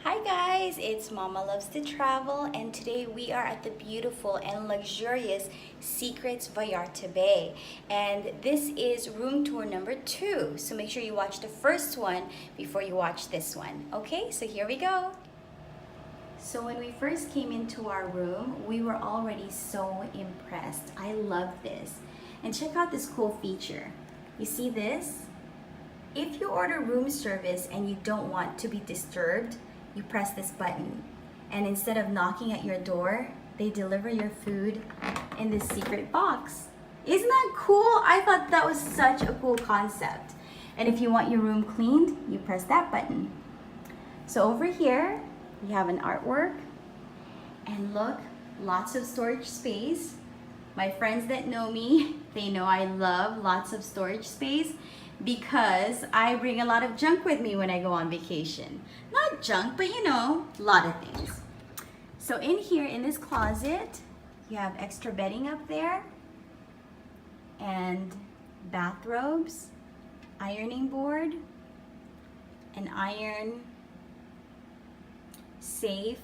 Hi guys, it's Mama Loves to Travel, and today we are at the beautiful and luxurious Secrets Vallarta Bay. And this is room tour number 2, so make sure you watch the first one before you watch this one. Okay, so here we go. So when we first came into our room, we were already so impressed. I love this. And check out this cool feature. You see this? If you order room service and you don't want to be disturbed, you press this button. And instead of knocking at your door, they deliver your food in this secret box. Isn't that cool? I thought that was such a cool concept. And if you want your room cleaned, you press that button. So over here, we have an artwork. And look, lots of storage space. My friends that know me, they know I love lots of storage space because I bring a lot of junk with me when I go on vacation. Not junk, but you know, a lot of things. So in here, in this closet, you have extra bedding up there and bathrobes, ironing board, an iron safe,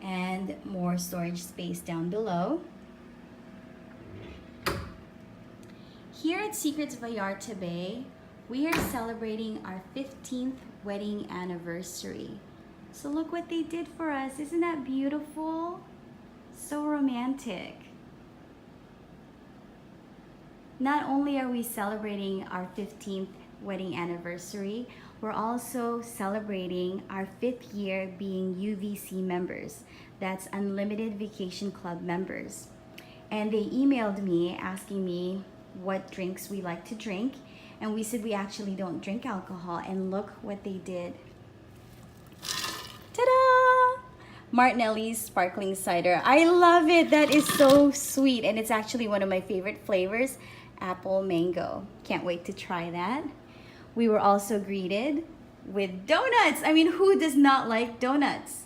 and more storage space down below. Here at Secrets Vallarta Bay, we are celebrating our 15th wedding anniversary. So look what they did for us. Isn't that beautiful? So romantic. Not only are we celebrating our 15th wedding anniversary, we're also celebrating our 5th year being UVC members. That's Unlimited Vacation Club members. And they emailed me asking me what drinks we like to drink, and we said we actually don't drink alcohol, and look what they did. Ta-da! Martinelli's sparkling cider. I love it. That is so sweet, and it's actually one of my favorite flavors, apple mango. Can't wait to try that. We were also greeted with donuts. I mean, who does not like donuts?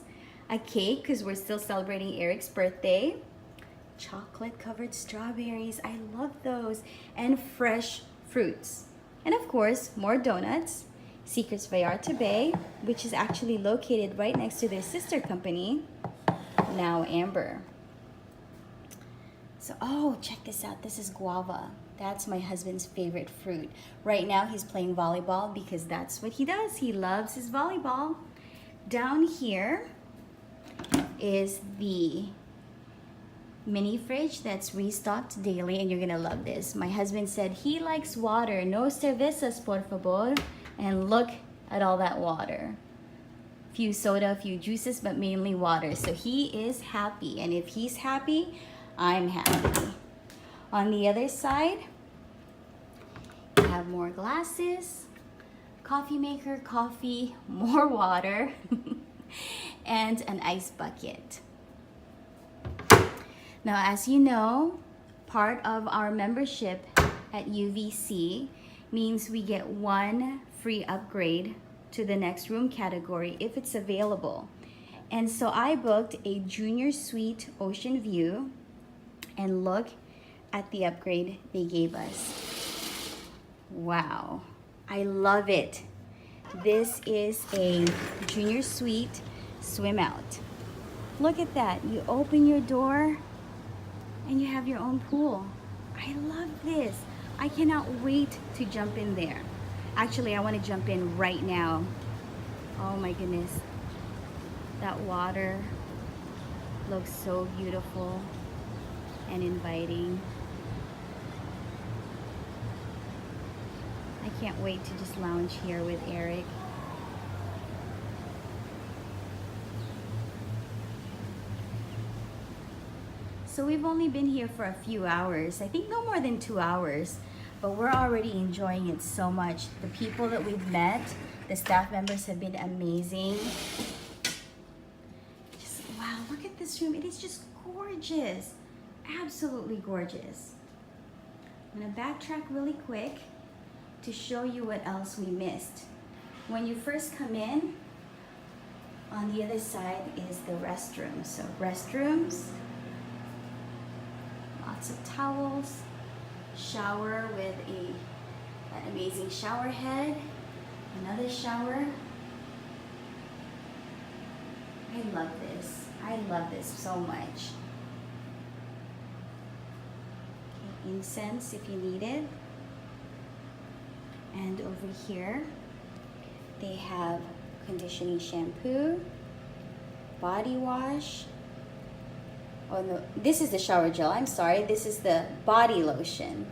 A cake, because we're still celebrating Eric's birthday. Chocolate covered strawberries, I love those, and fresh fruits. And of course, more donuts. Secrets Vallarta Bay, which is actually located right next to their sister company, Now Amber. So, oh, check this out. This is guava. That's my husband's favorite fruit. Right now, he's playing volleyball because that's what he does. He loves his volleyball. Down here is the mini fridge that's restocked daily, and you're gonna love this. My husband said he likes water. No cervezas, por favor. And look at all that water. Few soda, few juices, but mainly water. So he is happy, and if he's happy, I'm happy. On the other side, you have more glasses, coffee maker, coffee, more water, and an ice bucket. Now, as you know, part of our membership at UVC means we get one free upgrade to the next room category if it's available. And so I booked a junior suite ocean view, and look at the upgrade they gave us. Wow, I love it. This is a junior suite swim out. Look at that. You open your door and you have your own pool. I love this. I cannot wait to jump in there. Actually, I want to jump in right now. Oh my goodness. That water looks so beautiful and inviting. I can't wait to just lounge here with Eric. So we've only been here for a few hours. I think no more than 2 hours, but we're already enjoying it so much. The people that we've met, the staff members have been amazing. Just, wow, look at this room. It is just gorgeous. Absolutely gorgeous. I'm gonna backtrack really quick to show you what else we missed. When you first come in, on the other side is the restroom. So restrooms, lots of towels, shower with an amazing shower head, another shower, I love this. I love this so much. Okay, incense if you need it. And over here, they have conditioning shampoo, body wash. Oh no, this is the shower gel, I'm sorry. This is the body lotion.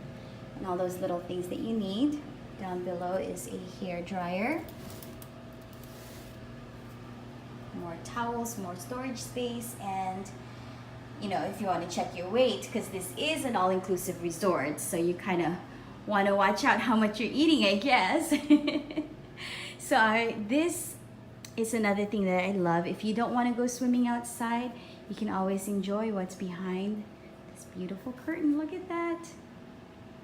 And all those little things that you need. Down below is a hair dryer. More towels, more storage space, and you know, if you want to check your weight, because this is an all-inclusive resort, so you kind of want to watch out how much you're eating, I guess. So this is another thing that I love. If you don't want to go swimming outside, you can always enjoy what's behind this beautiful curtain. Look at that.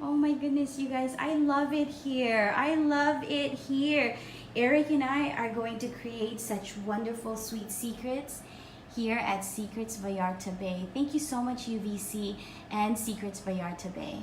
Oh my goodness, you guys, I love it here. I love it here. Eric and I are going to create such wonderful, sweet secrets here at Secrets Vallarta Bay. Thank you so much, UVC and Secrets Vallarta Bay.